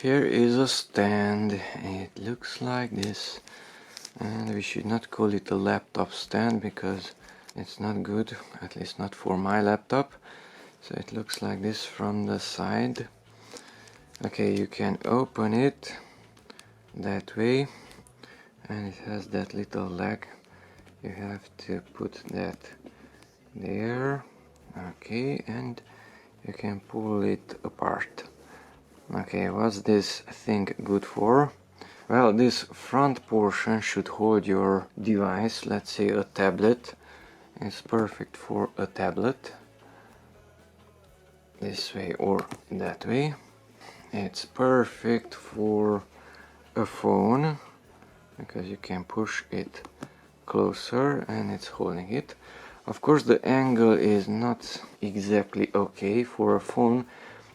Here is a stand. It looks like this, and we should not call it a laptop stand because it's not good, at least not for my laptop. So it looks like this from the side. Okay, you can open it that way, and it has that little leg. You have to put that there. Okay, and you can pull it apart. Okay, what's this thing good for? Well, this front portion should hold your device, let's say a tablet. It's perfect for a tablet. This way or that way. It's perfect for a phone because you can push it closer and it's holding it. Of course, the angle is not exactly okay. For a phone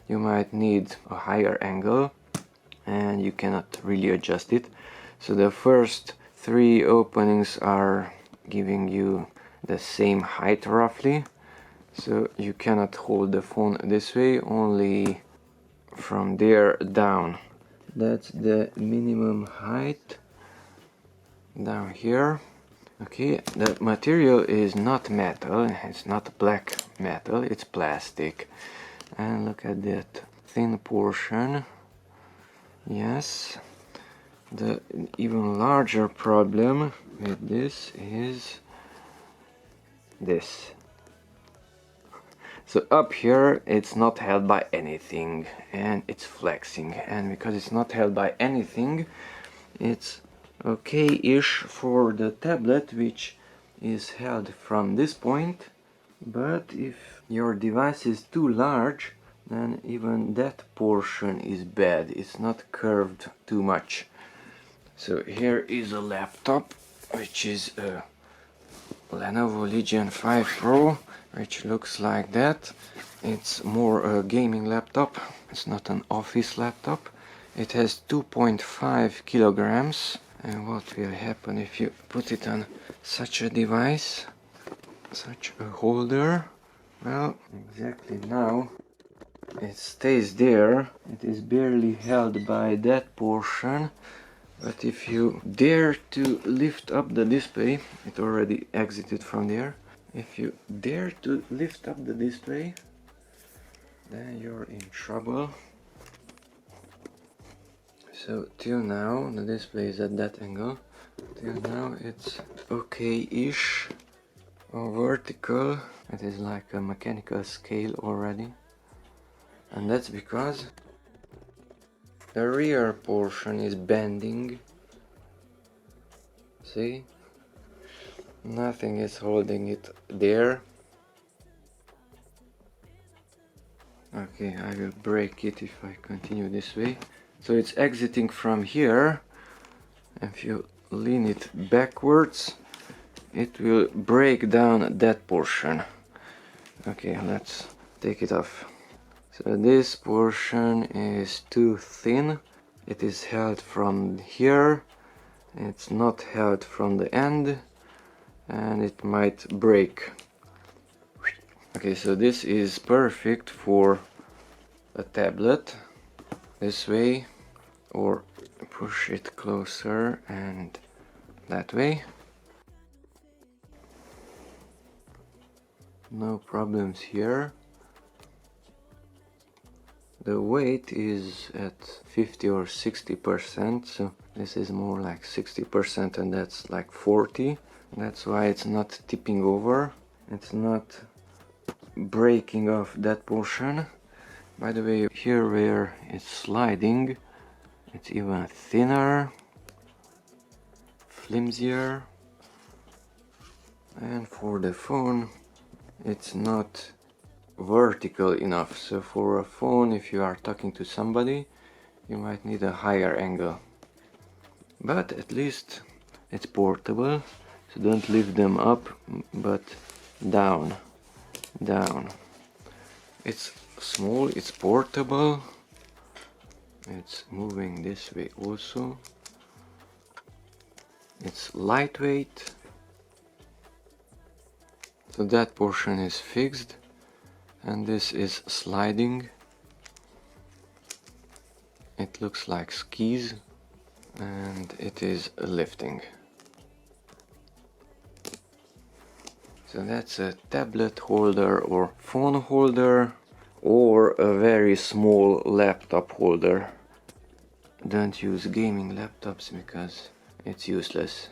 you might need a higher angle and you cannot really adjust it. So the first three openings are giving you the same height roughly, so you cannot hold the phone this way, only from there down. That's the minimum height down here. Okay, the material is not metal, it's not black metal, it's plastic. And look at that thin portion. Yes, the even larger problem with this is this. So up here it's not held by anything and it's flexing, and because it's not held by anything, it's okay-ish for the tablet, which is held from this point. But if your device is too large, then even that portion is bad. It's not curved too much. So here is a laptop, which is a Lenovo Legion 5 Pro, which looks like that. It's more a gaming laptop, it's not an office laptop. It has 2.5 kilograms. And what will happen if you put it on such a device, such a holder? Well, exactly now it stays there. It is barely held by that portion. But if you dare to lift up the display, it already exited from there. If you dare to lift up the display, then you're in trouble. So till now the display is at that angle. Till now it's okay-ish. Or vertical, it is like a mechanical scale already. And that's because the rear portion is bending. See? Nothing is holding it there. Okay, I will break it if I continue this way. So it's exiting from here. If you lean it backwards, it will break down that portion. Okay, let's take it off. So this portion is too thin. It is held from here. It's not held from the end, and it might break. Okay, so this is perfect for a tablet. This way, or push it closer and that way. No problems here. The weight is at 50 or 60%, so this is more like 60% and that's like 40. That's why it's not tipping over. It's not breaking off that portion. By the way, here where it's sliding, it's even thinner, flimsier. And for the phone, it's not vertical enough. So for a phone, if you are talking to somebody, you might need a higher angle. But at least it's portable, so don't lift them up, but down, down. It's small, it's portable, it's moving this way also. It's lightweight, so that portion is fixed, and this is sliding. It looks like skis and it is lifting. So that's a tablet holder or phone holder or a very small laptop holder. Don't use gaming laptops because it's useless.